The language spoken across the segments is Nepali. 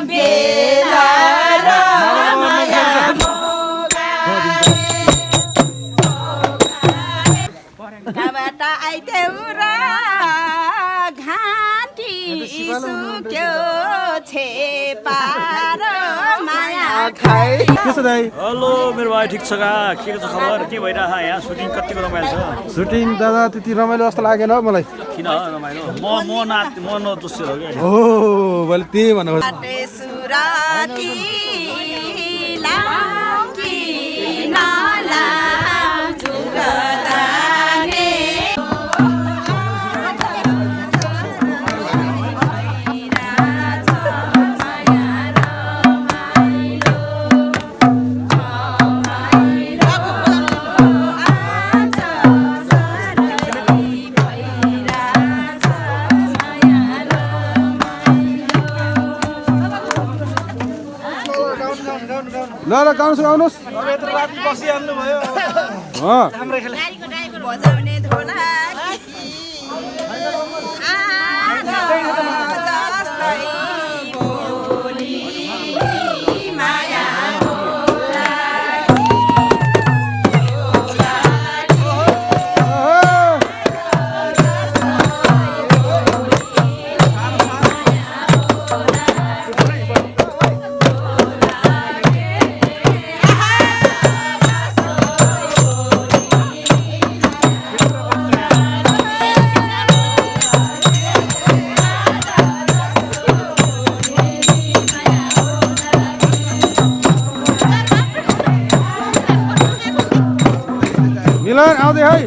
बेला र माया कबाट आइदेऊ र घाँटी सुक्यो छेपा र माया खाइ। के छ दाइ? हेलो मेरो भाइ, ठिक छ का? के छ खबर? के भइरहेछ यहाँ? सुटिङ कतिको रमाइलो छ? सुटिङ दादा त्यति रमाइलो जस्तो लागेन मलाई। किन रमाइलो? म नदोषी हो क्या। हो मैले त्यही भनेको। सुराती लाकी नाला जुगदाने ल ल गाउनुहोस् गाउनुहोस्। बसिहाल्नु भयो। बजाउने ढोलकी आज जस्तै बोली माया मिलन आउँदै है।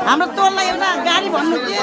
हाम्रो टोललाई एउटा गाडी भन्नु के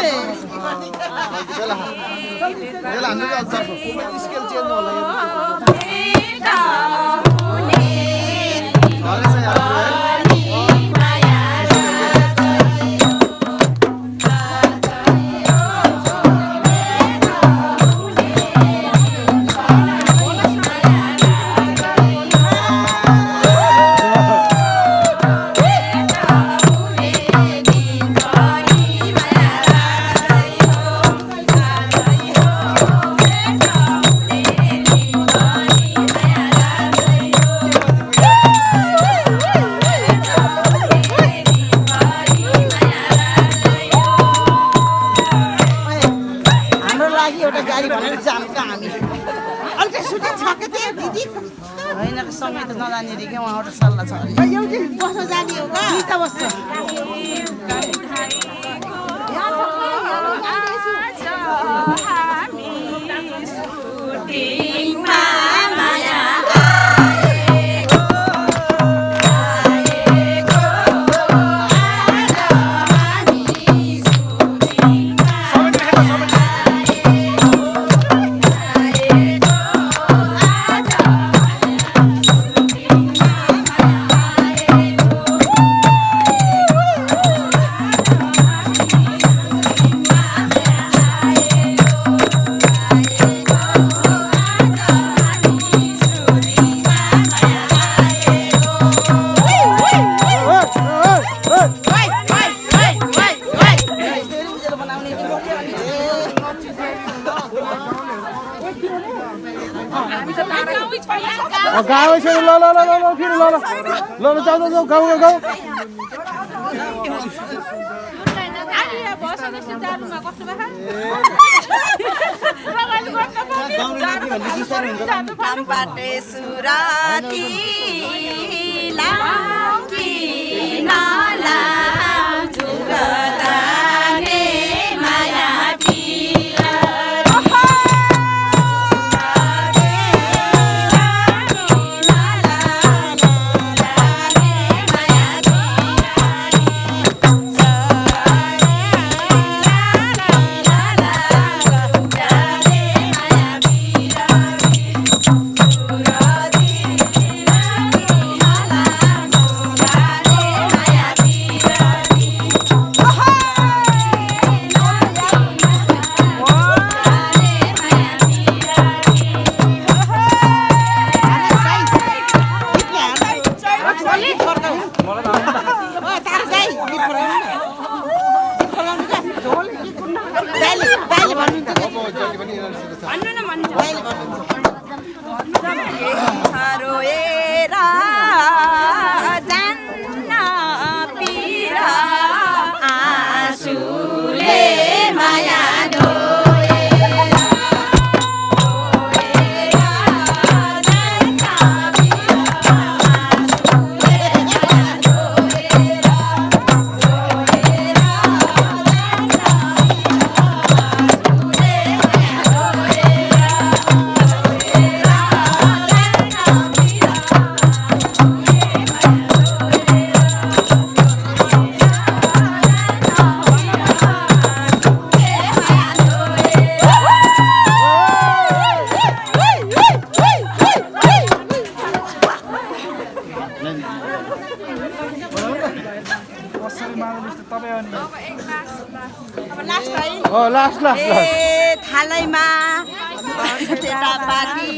समय त नजाने रे क्या उहाँबाट सल्लाह छ एउटै बस्न जाने हो का त बस्छ गाउँ छ। ल ल ल ल ल फेरि ल ल ल ल जाऊ जाऊ गाउँ गाउँ। बाटे सुराती लाकी नाला जुगदाने माया रोएरा जान्न पिरा आँसुले माया लास्ट थालैमा पार्टी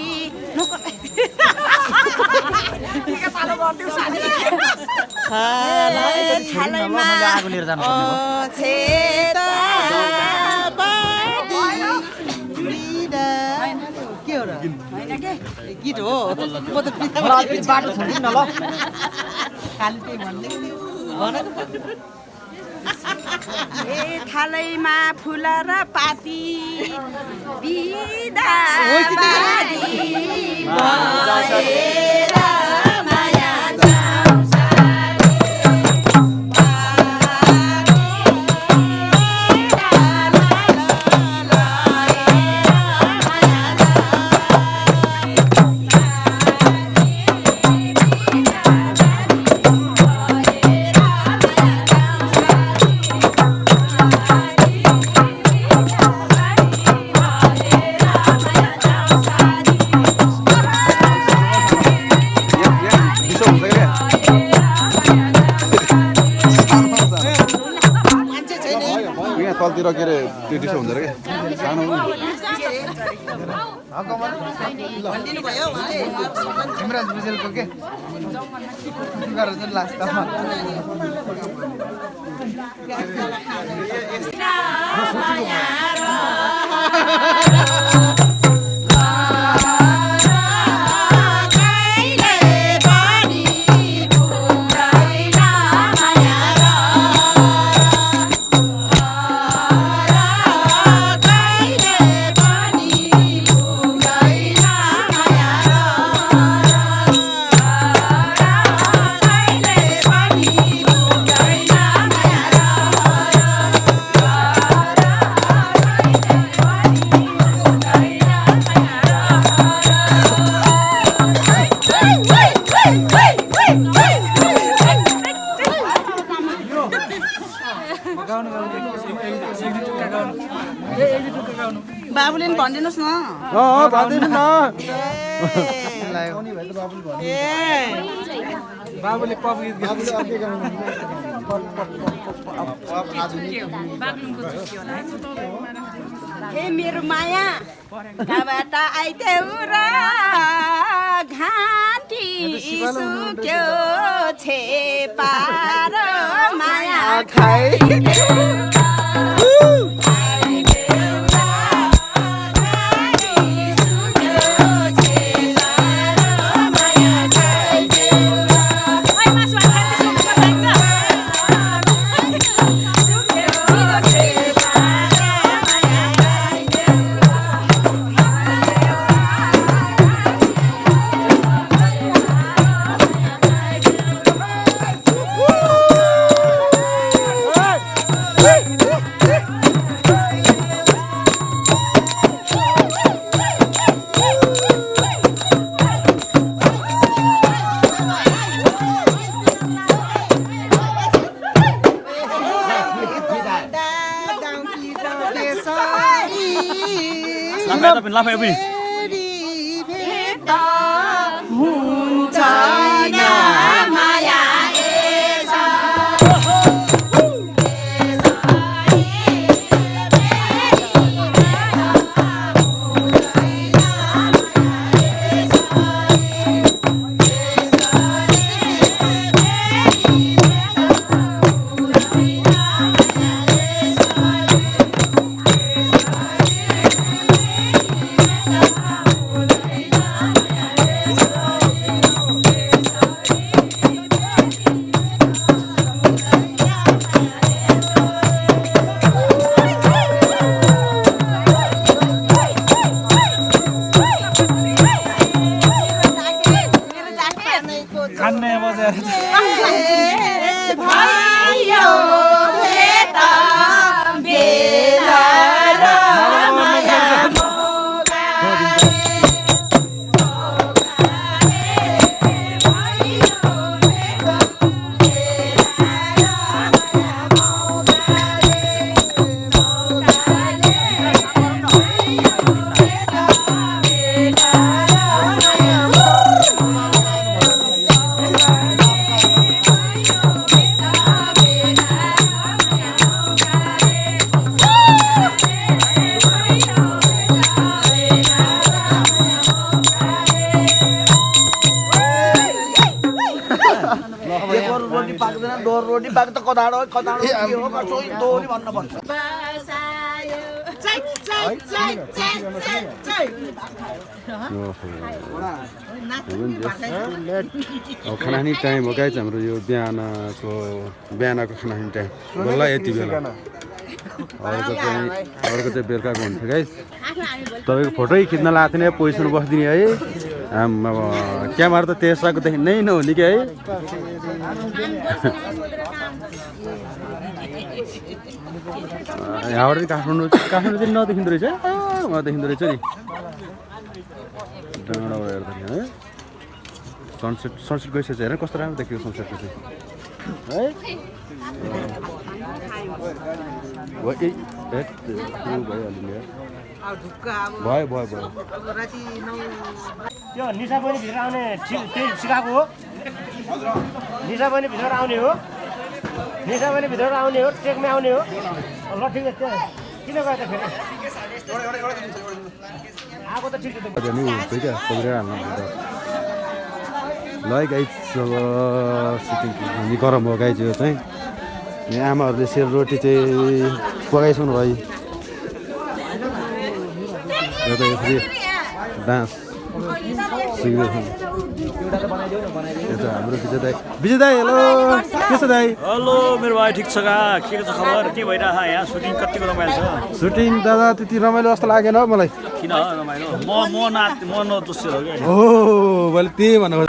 थालैमा के हो र गीत हो म त बाटो छोडिदिनु न ल खाली त्यही भन्दै थालैमा फुल र पाती बिदा माया तलतिर के अरे त्यो डिसो हुँदो रहेछ क्या सानो हिमराज भुजेलको के गरेर चाहिँ लास्टमा बाबुले पनि भनिदिनुहोस् न भनिदिनु न बाबुले पप गीत हे मेरो माया कहाँबाट आइदेऊ र घाँटी सुक्यो छेपा र माया खाइदेऊ लाफा पनि रोटी बाग त कदाडो कदाडो के हो कसो दोरी भन्न पर्छ अब खाना खाने टाइम हो गाइज हाम्रो यो बिहानको खाना खाने टाइम बल्ल यति बेला अर्को चाहिँ बेलुकाको हुन्थ्यो गाइज तपाईँको फोटै खिच्न लगाएको थिएन पोजिसन बसिदिने है क्यामेरा त त्यसराकोदेखि नै नहुने कि है यहाँबाट चाहिँ काठमाडौँ नदेखिँदो रहेछ उहाँ देखिँदो रहेछ नि डाँडाबाट हेर्दाखेरि है सनसेट गइसकेछ हेर कस्तो राम्रो देखियो सनसेटको चाहिँ है भयो त्यो निशा पनि भित्र आउने त्यही सिकाएको हो निशा पनि भित्र आउने हो ट्रेकमा आउने हो ल ठिक छ किन गयो त फेरि आएको त ठिक छ ल गाइज अब सिटिङ हामी गरम हो गाइज यो चाहिँ यहाँ आमाहरूले सेलरोटी चाहिँ पकाइसक्नु भयो यो त यसरी डान्स सिक्दैछ हाम्रो विजय दाई हेलो के छ दाई हेलो मेरो भाइ ठिक छ के छ खबर के भइरहेछ यहाँ सुटिङ कतिको रमाइलो छ सुटिङ दादा त्यति रमाइलो जस्तो लागेन हौ मलाई किन रमाइलो म नदोषी हो क्या ओ मैले त्यही भनेको